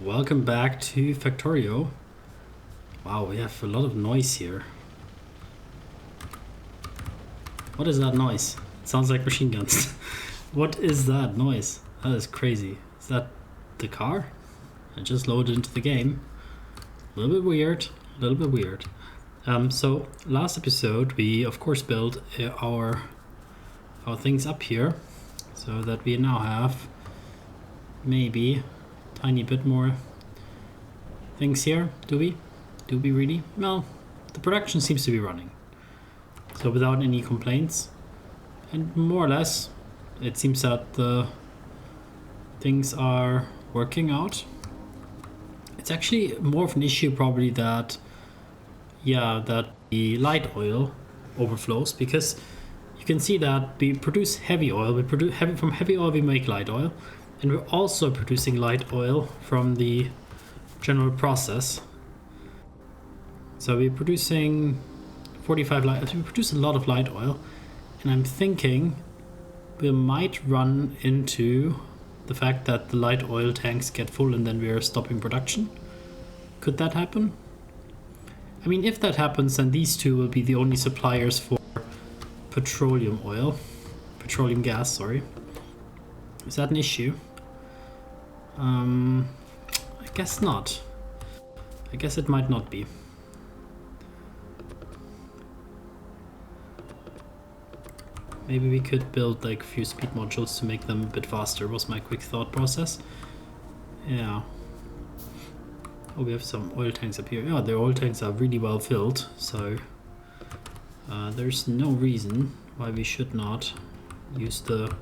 Welcome back to Factorio. Wow, we have a lot of noise here. What is that noise? It sounds like machine guns. What is that noise? That is crazy. Is that the car? I just loaded into the game. A little bit weird. So last episode we of course built our things up here so that we now have maybe tiny bit more things here. Do we really? Well, the production seems to be running, so without any complaints, and more or less it seems that the things are working out. It's actually more of an issue probably that the light oil overflows, because you can see that we produce heavy oil, from heavy oil we make light oil, and we're also producing light oil from the general process. So we're producing 45 light. We produce a lot of light oil, and I'm thinking we might run into the fact that the light oil tanks get full and then we are stopping production. Could that happen? I mean, if that happens, then these two will be the only suppliers for petroleum gas, sorry. Is that an issue? I guess not. I guess it might not be. Maybe we could build like a few speed modules to make them a bit faster, was my quick thought process. Yeah. Oh, we have some oil tanks up here. Yeah, the oil tanks are really well filled, so there's no reason why we should not use the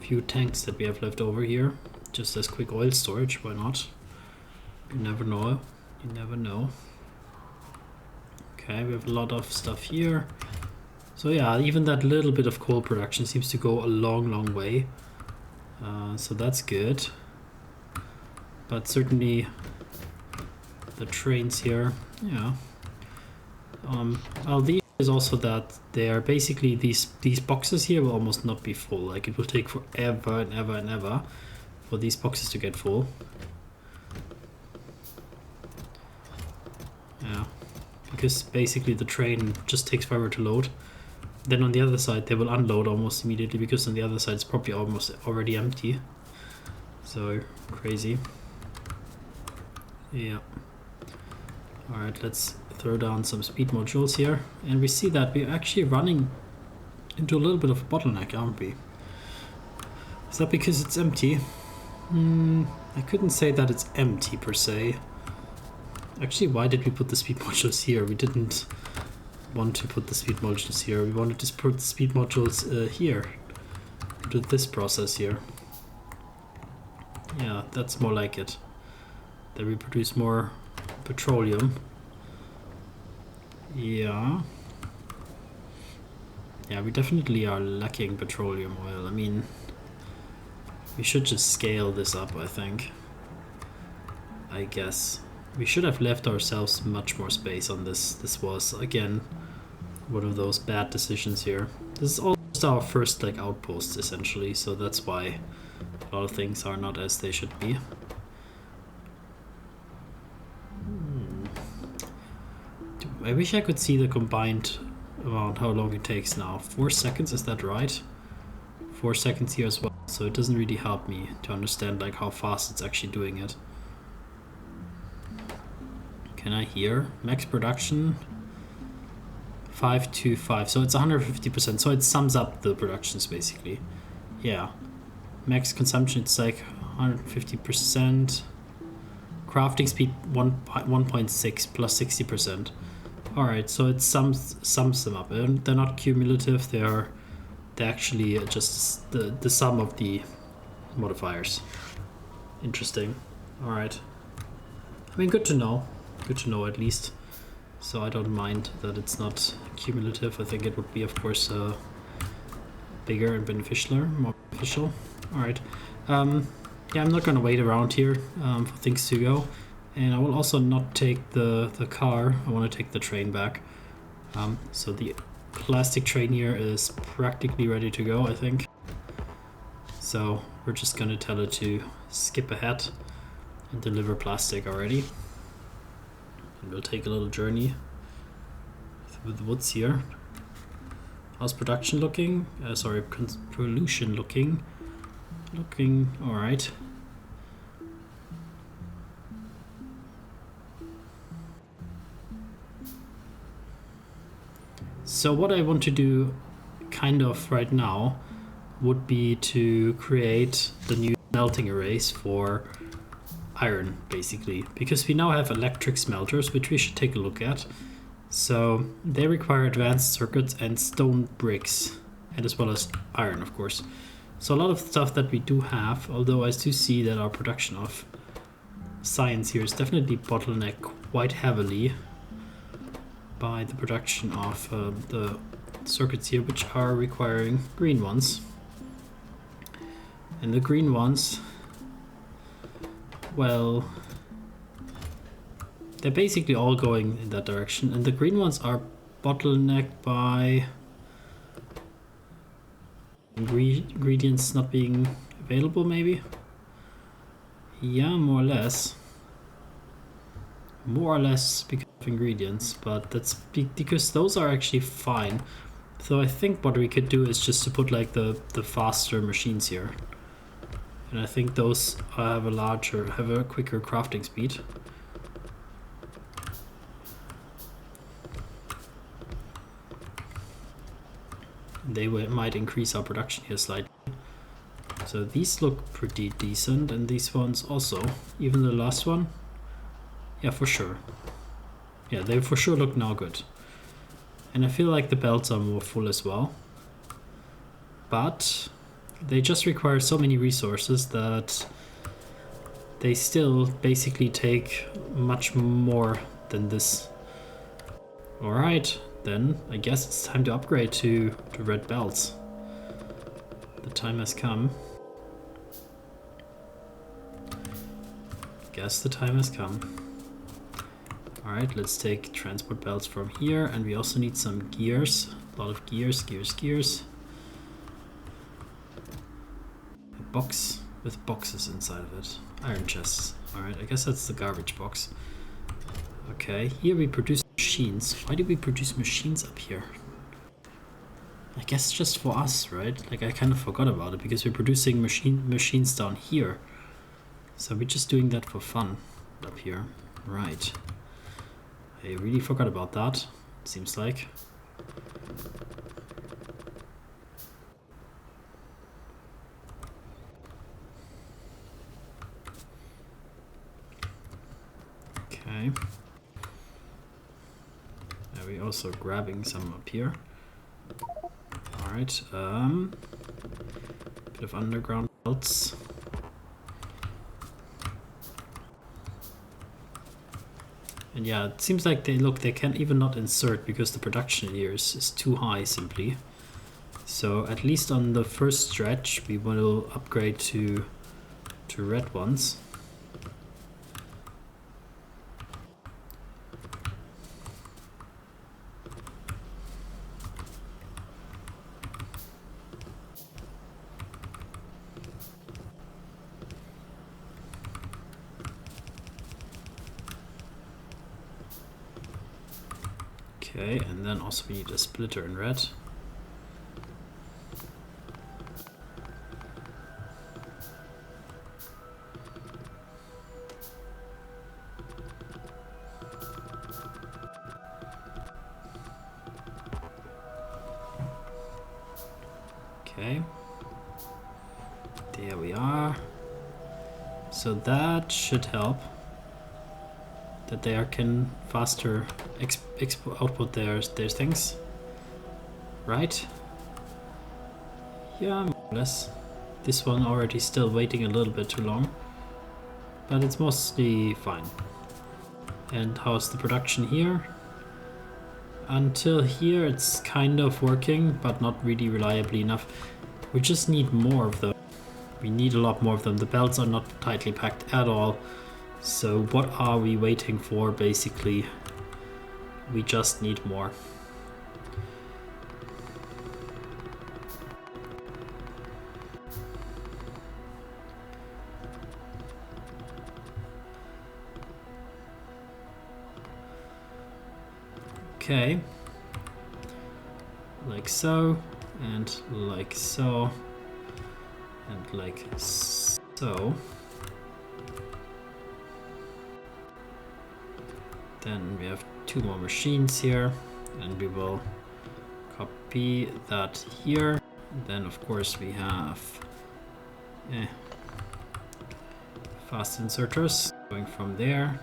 few tanks that we have left over here just as quick oil storage. Why not? You never know. Okay, we have a lot of stuff here. So yeah, even that little bit of coal production seems to go a long way. So that's good. But certainly the trains here, yeah. Well, the issue is also that they are basically these boxes here will almost not be full. Like, it will take forever and ever for these boxes to get full. Yeah, because basically the train just takes forever to load. Then on the other side they will unload almost immediately, because on the other side it's probably almost already empty. So crazy. Yeah. Alright, let's throw down some speed modules here, and we see that we're actually running into a little bit of a bottleneck, aren't we? Is that because it's empty? I couldn't say that it's empty per se. Actually, why did we put the speed modules here? We didn't want to put the speed modules here. We wanted to put the speed modules here, to this process here. Yeah, that's more like it. That we produce more petroleum. Yeah, we definitely are lacking petroleum oil. I mean, we should just scale this up, I think. I guess we should have left ourselves much more space on this. This was, again, one of those bad decisions here. This is almost our first like outpost essentially, so that's why a lot of things are not as they should be. I wish I could see the combined amount, how long it takes now. 4 seconds, is that right? 4 seconds here as well, so it doesn't really help me to understand like how fast it's actually doing it. Can I hear? Max production 525, so it's 150%, so it sums up the productions basically. Yeah. Max consumption, it's like 150%. Crafting speed 1.6 plus 60%. Alright, so it sums them up. They're not cumulative, they're actually just the sum of the modifiers. Interesting. Alright. I mean, good to know. Good to know at least. So I don't mind that it's not cumulative. I think it would be, of course, bigger and more beneficial. Alright. Yeah, I'm not going to wait around here for things to go. And I will also not take the car. I want to take the train back. So the plastic train here is practically ready to go, I think. So we're just going to tell it to skip ahead and deliver plastic already. And we'll take a little journey through the woods here. How's production looking? Sorry, pollution looking. Looking alright. So what I want to do kind of right now would be to create the new smelting arrays for iron, basically, because we now have electric smelters, which we should take a look at. So they require advanced circuits and stone bricks, and as well as iron, of course. So a lot of stuff that we do have, although I do see that our production of science here is definitely bottlenecked quite heavily by the production of the circuits here, which are requiring green ones. And the green ones, well, they're basically all going in that direction, and the green ones are bottlenecked by ingredients not being available, maybe? Yeah, more or less. More or less because of ingredients, but that's because those are actually fine. So I think what we could do is just to put like the faster machines here. And I think those have a quicker crafting speed. They might increase our production here slightly. So these look pretty decent, and these ones also. Even the last one. Yeah, for sure. Yeah, they for sure look now good. And I feel like the belts are more full as well. But they just require so many resources that they still basically take much more than this. Alright, then I guess it's time to upgrade to red belts. The time has come. Guess the time has come. Alright, let's take transport belts from here, and we also need some gears. A lot of gears. A box with boxes inside of it. Iron chests. Alright, I guess that's the garbage box. Okay, here we produce machines. Why do we produce machines up here? I guess just for us, right? Like, I kind of forgot about it because we're producing machines down here. So we're just doing that for fun up here. Right. I really forgot about that, seems like. Okay. Now we're also grabbing some up here. Alright, bit of underground belts. And yeah, it seems like they can even not insert because the production here is too high simply. So at least on the first stretch we will upgrade to red ones. Okay, and then also we need a splitter in red. Okay, there we are. So that should help. That they can faster output their things, right? Yeah, more or less. This one already still waiting a little bit too long, but it's mostly fine. And how's the production here? Until here it's kind of working, but not really reliably enough. We just need more of them. We need a lot more of them. The belts are not tightly packed at all. So what are we waiting for, basically? We just need more. Okay. Like so, and like so, and like so. Then we have 2 more machines here, and we will copy that here. Then of course we have fast inserters going from there.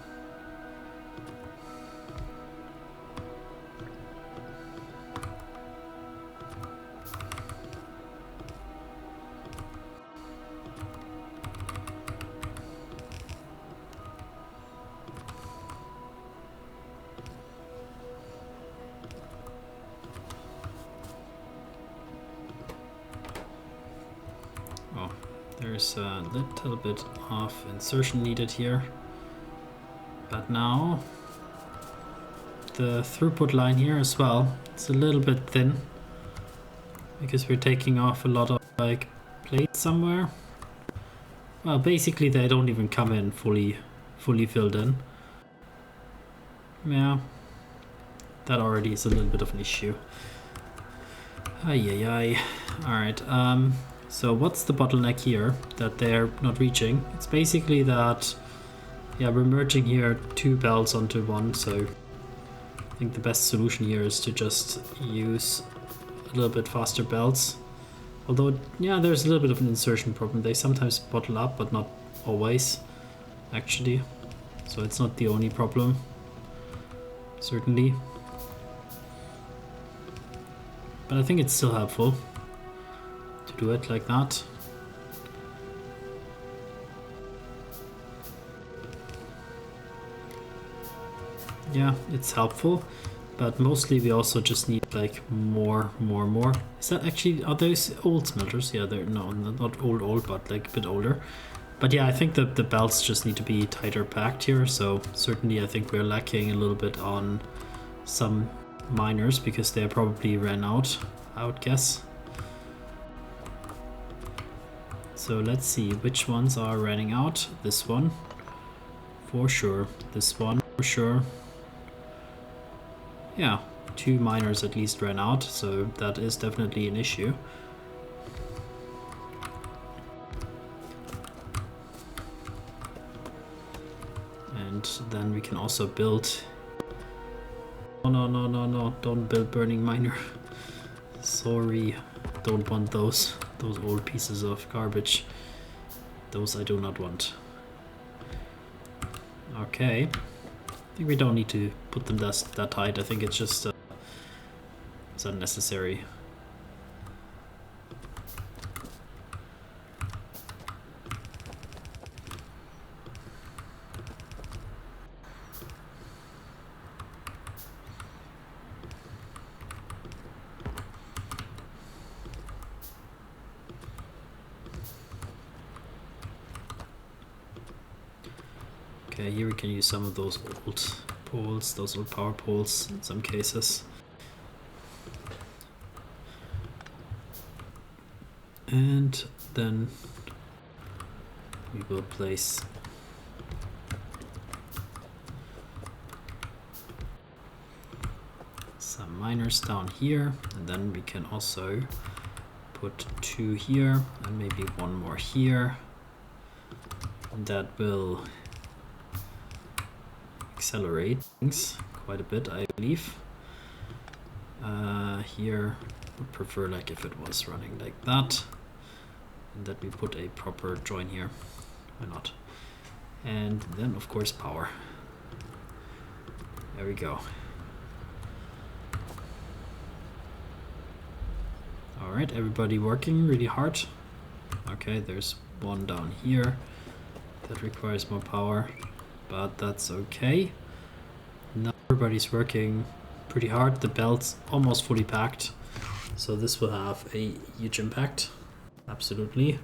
There's a little bit of insertion needed here, but now the throughput line here as well, it's a little bit thin because we're taking off a lot of like plates somewhere. Well, basically they don't even come in fully filled in. Yeah, that already is a little bit of an issue. Ay. Alright, so what's the bottleneck here that they're not reaching? It's basically that, yeah, we're merging here 2 belts onto one, so I think the best solution here is to just use a little bit faster belts. Although, yeah, there's a little bit of an insertion problem. They sometimes bottle up, but not always, actually. So it's not the only problem, certainly. But I think it's still helpful to do it like that. Yeah, it's helpful, but mostly we also just need like more. Is that actually, are those old smelters? Yeah, they're not old, but like a bit older. But yeah, I think that the belts just need to be tighter packed here. So certainly I think we're lacking a little bit on some miners because they probably ran out, I would guess. So let's see which ones are running out. This one for sure, this one for sure. Yeah, 2 miners at least ran out, so that is definitely an issue. And then we can also build... Oh, no, don't build burning miner. Sorry, don't want those old pieces of garbage. Those I do not want. Okay, I think we don't need to put them that tight. I think it's just it's unnecessary. Okay, here we can use some of those old poles, those old power poles in some cases. And then we will place some miners down here, and then we can also put 2 here and maybe 1 more here. And that will accelerate things quite a bit, I believe. Here would prefer like if it was running like that, and that we put a proper join here. Why not? And then of course power. There we go. All right, everybody working really hard. Okay, there's 1 down here that requires more power, but that's okay. Now everybody's working pretty hard. The belt's almost fully packed, so this will have a huge impact. Absolutely. You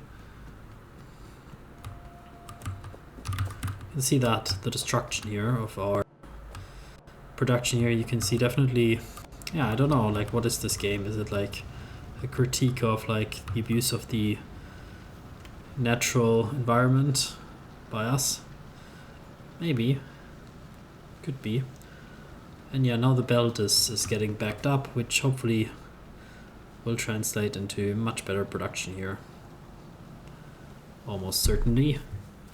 can see that the destruction here of our production here, you can see definitely, yeah, I don't know, like what is this game? Is it like a critique of like the abuse of the natural environment by us? Maybe. Could be. And yeah, now the belt is getting backed up, which hopefully will translate into much better production here. Almost certainly.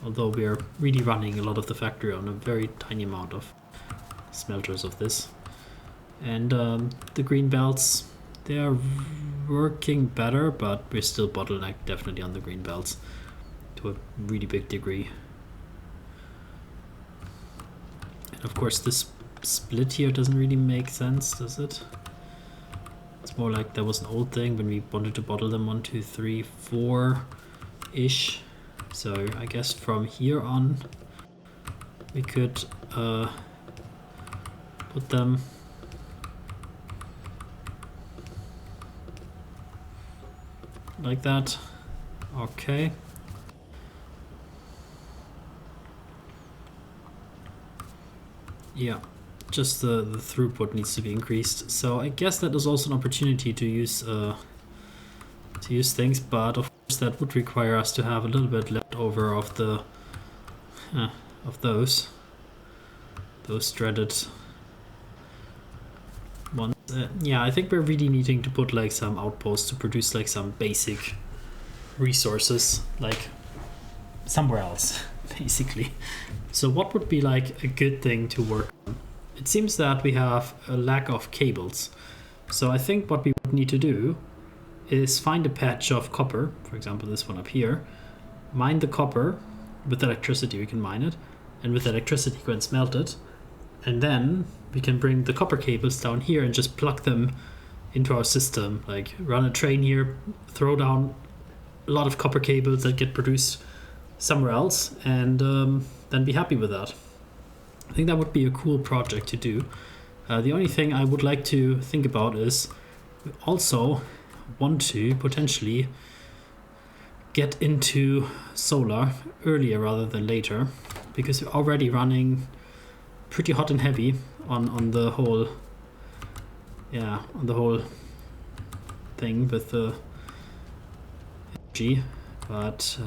Although we are really running a lot of the factory on a very tiny amount of smelters of this. And the green belts, they are working better, but we're still bottlenecked definitely on the green belts to a really big degree. And of course this split here doesn't really make sense, does it? It's more like there was an old thing when we wanted to bottle them 1, 2, 3, 4-ish. So I guess from here on we could put them like that. Okay. Yeah, just the throughput needs to be increased. So I guess that is also an opportunity to use things, but of course that would require us to have a little bit left over of the of those dreaded ones. Yeah, I think we're really needing to put like some outposts to produce like some basic resources like somewhere else basically. So what would be like a good thing to work on? It seems that we have a lack of cables. So I think what we would need to do is find a patch of copper, for example this one up here, mine the copper with electricity, we can mine it, and with electricity go and smelt it, and then we can bring the copper cables down here and just plug them into our system, like run a train here, throw down a lot of copper cables that get produced somewhere else, and then be happy with that. I think that would be a cool project to do. The only thing I would like to think about is we also want to potentially get into solar earlier rather than later, because we're already running pretty hot and heavy on the whole thing with the energy. But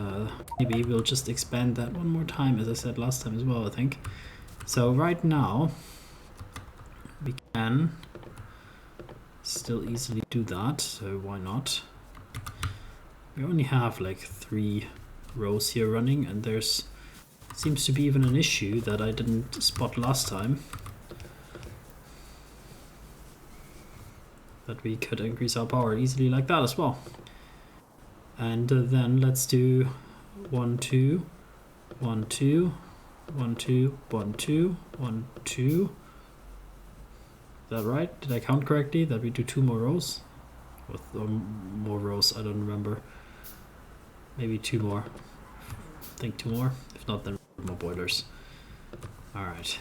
maybe we'll just expand that one more time, as I said last time as well, I think. So right now we can still easily do that, so why not? We only have like 3 rows here running, and there's seems to be even an issue that I didn't spot last time, that we could increase our power easily like that as well. And then let's do 1, 2, 1, 2, 1, 2, 1, 2, 1, 2. Is that right? Did I count correctly? That we do 2 more rows? With more rows, I don't remember. Maybe 2 more. I think 2 more. If not, then more boilers. Alright.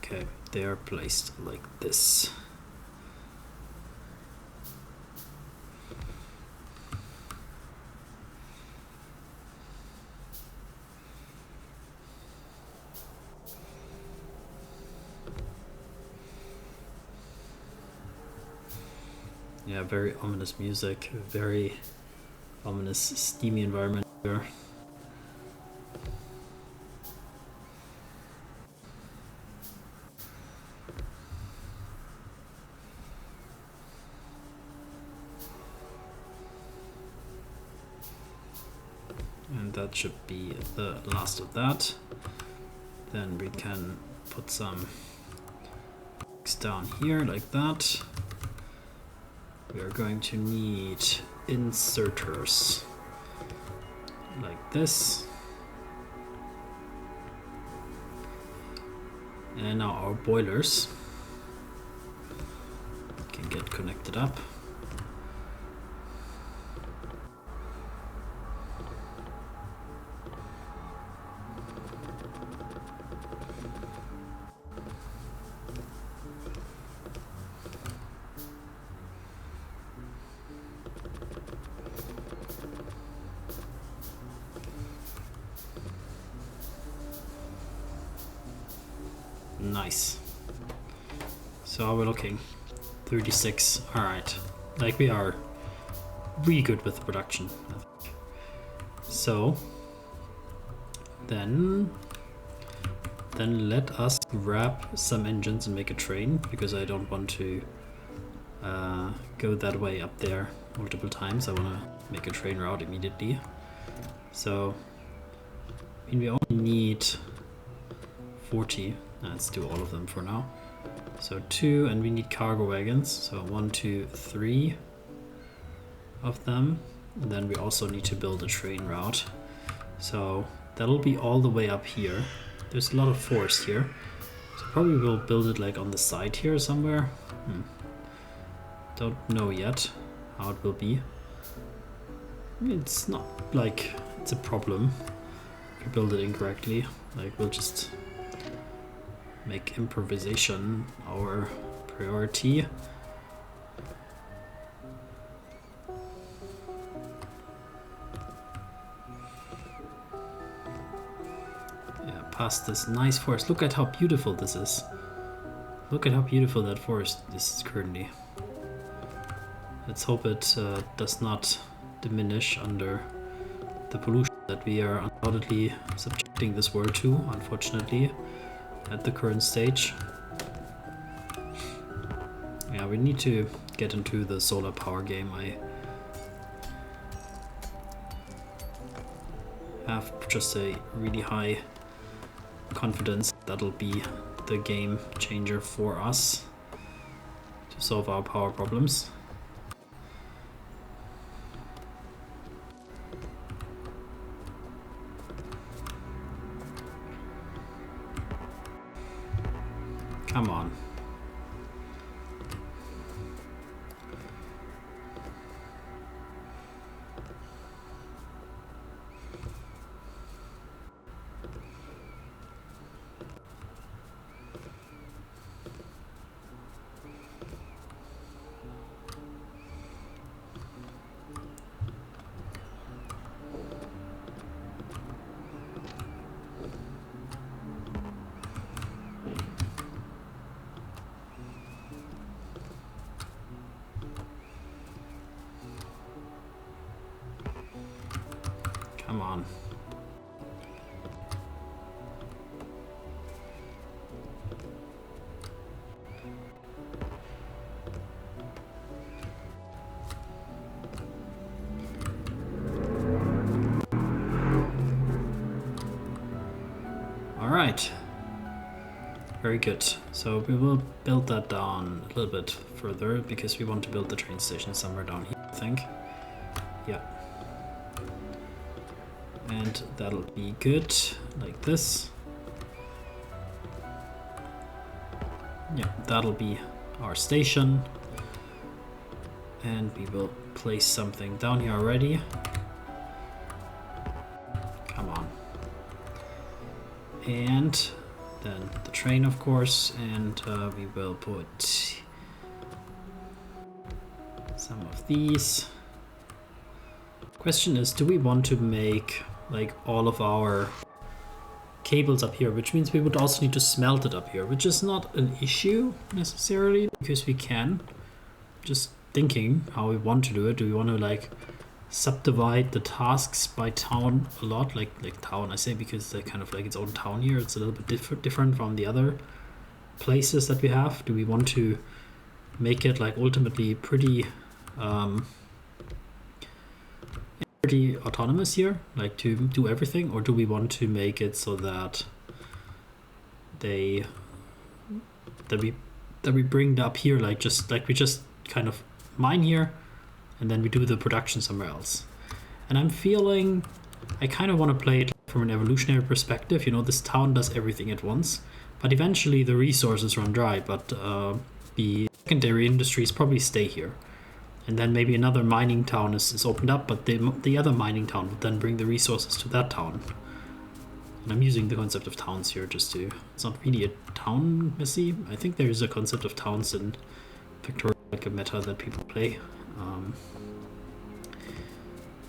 Okay, they are placed like this. Yeah, very ominous music, very ominous steamy environment here. And that should be the last of that. Then we can put some down here like that. We are going to need inserters like this. And now our boilers can get connected up. Nice. So how are we looking? 36. Alright. Like, we are really good with the production, I think. So then let us grab some engines and make a train, because I don't want to go that way up there multiple times. I want to make a train route immediately. So I mean, we only need 40. Let's do all of them for now. So 2, and we need cargo wagons. So 1, 2, 3 of them. And then we also need to build a train route. So that'll be all the way up here. There's a lot of forest here. So probably we'll build it like on the side here somewhere. Don't know yet how it will be. I mean, it's not like it's a problem if you build it incorrectly. Like, we'll just make improvisation our priority. Yeah, past this nice forest. Look at how beautiful this is. Look at how beautiful that forest is currently. Let's hope it does not diminish under the pollution that we are undoubtedly subjecting this world to, unfortunately, at the current stage. Yeah, we need to get into the solar power game. I have just a really high confidence that'll be the game changer for us to solve our power problems. Come on. Come on. All right. Very good. So we will build that down a little bit further because we want to build the train station somewhere down here, I think. Yeah. And that'll be good, like this. Yeah, that'll be our station. And we will place something down here already. Come on. And then the train, of course, and we will put some of these. Question is, do we want to make like all of our cables up here, which means we would also need to smelt it up here, which is not an issue necessarily because we can. Just thinking how we want to do it. Do we want to like subdivide the tasks by town a lot? Like town, I say because they're kind of like its own town here. It's a little bit different from the other places that we have. Do we want to make it like ultimately pretty autonomous here, like to do everything, or do we want to make it so that we bring it up here, like we just kind of mine here and then we do the production somewhere else? And I'm feeling I kind of want to play it from an evolutionary perspective. You know, this town does everything at once, but eventually the resources run dry, but the secondary industries probably stay here. And then maybe another mining town is opened up, but the other mining town would then bring the resources to that town. And I'm using the concept of towns here just to... It's not really a town, Missy. I think there is a concept of towns in Factorio, like a meta that people play.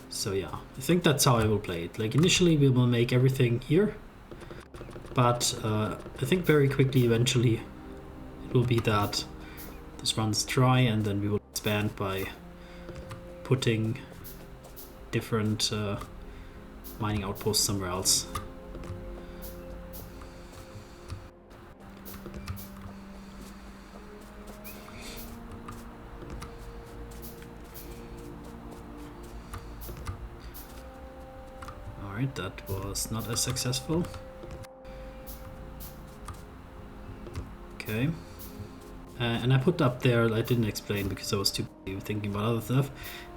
So yeah, I think that's how I will play it. Like initially we will make everything here, but I think very quickly eventually it will be that this runs dry and then we will expand by putting different mining outpost somewhere else. Alright, that was not as successful. Okay. And I put up there, I didn't explain because I was too busy thinking about other stuff,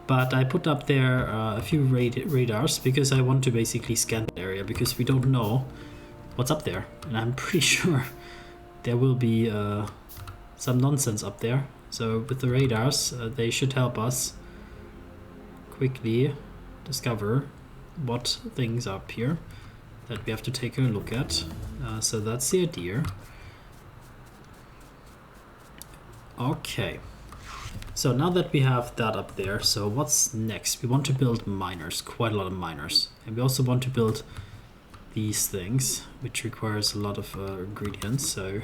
but I put up there a few radars because I want to basically scan the area because we don't know what's up there. And I'm pretty sure there will be some nonsense up there. So with the radars, they should help us quickly discover what things are up here that we have to take a look at. So that's the idea. Okay, so now that we have that up there, so what's next? We want to build miners, quite a lot of miners. And we also want to build these things, which requires a lot of ingredients. So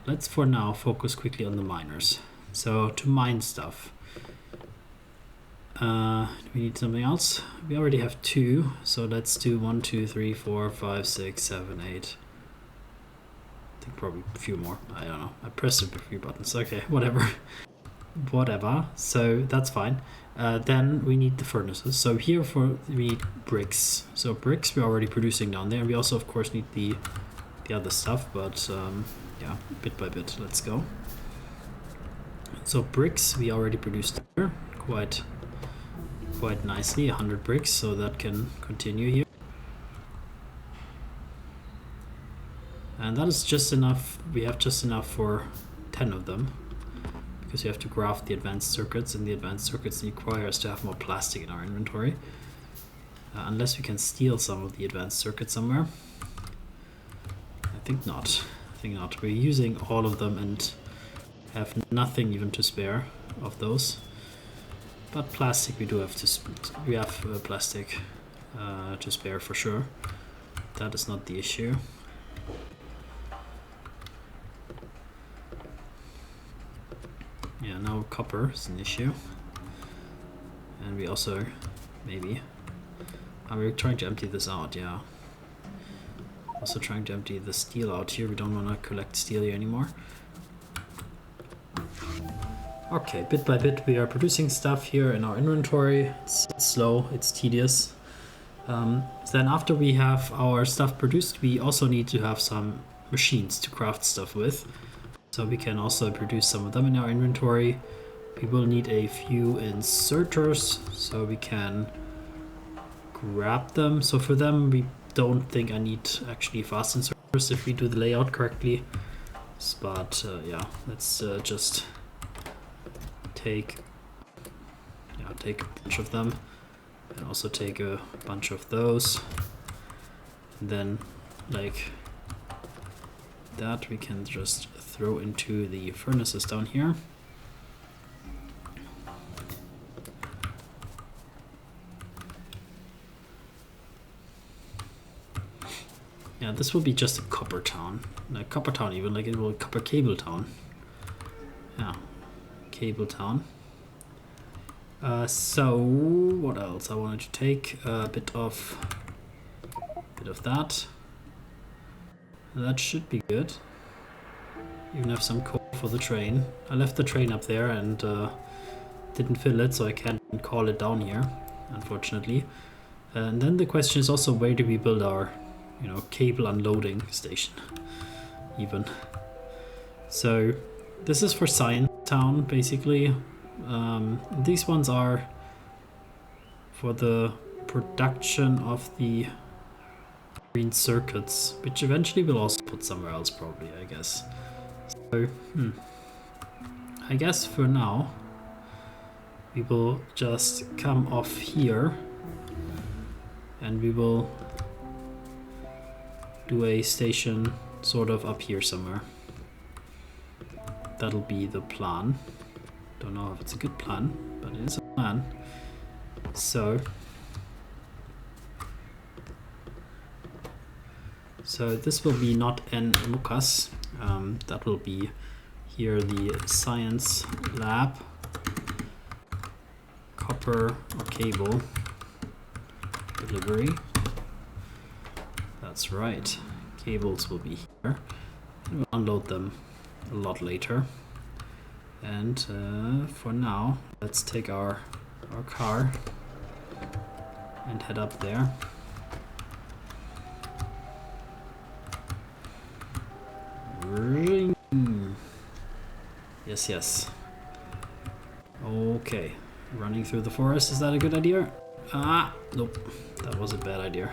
let's for now focus quickly on the miners. So to mine stuff, do we need something else? We already have 2, so let's do 1, 2, 3, 4, 5, 6, 7, 8. I think probably a few more. I don't know. I pressed a few buttons. Okay, whatever. Whatever. So that's fine. Then we need the furnaces. So here we need bricks. So bricks we're already producing down there. We also of course need the other stuff, but yeah, bit by bit. Let's go. So bricks we already produced here quite nicely. 100 bricks, so that can continue here. And that is just enough. We have just enough for 10 of them because we have to graft the advanced circuits, and the advanced circuits require us to have more plastic in our inventory. Unless we can steal some of the advanced circuits somewhere. I think not. We're using all of them and have nothing even to spare of those. But plastic we do have we have plastic to spare for sure. That is not the issue. Yeah, now copper is an issue. And we also, maybe, we're trying to empty this out, yeah. Also trying to empty the steel out here. We don't want to collect steel here anymore. Okay, bit by bit we are producing stuff here in our inventory. It's slow, it's tedious. Then after we have our stuff produced, we also need to have some machines to craft stuff with. So we can also produce some of them in our inventory. We will need a few inserters so we can grab them. So for them we don't think I need actually fast inserters if we do the layout correctly. But yeah, let's just take a bunch of them and also take a bunch of those. And then like that we can just throw into the furnaces down here. Yeah, this will be just a copper town. Like copper town even, like it will copper cable town. Yeah, cable town. So what else? I wanted to take a bit of that. That should be good. Even have some coal for the train. I left the train up there and didn't fill it, so I can't call it down here, unfortunately. And then the question is also, where do we build our, cable unloading station? Even. So this is for Science Town, basically. These ones are for the production of the green circuits, which eventually we'll also put somewhere else probably, I guess. So, I guess for now we will just come off here and we will do a station sort of up here somewhere. That'll be the plan. Don't know if it's a good plan, but it is a plan. So this will be not en Lucas. That will be here the science lab, copper or cable delivery. That's right. Cables will be here. And we'll unload them a lot later. And for now, let's take our car and head up there. Ring. Yes, yes. Okay. Running through the forest, is that a good idea? Ah, nope. That was a bad idea.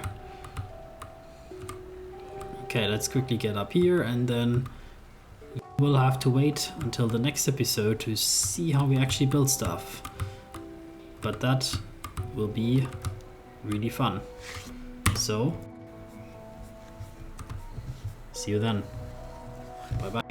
Okay, let's quickly get up here, and then we'll have to wait until the next episode to see how we actually build stuff. But that will be really fun. So, see you then. Bye bye.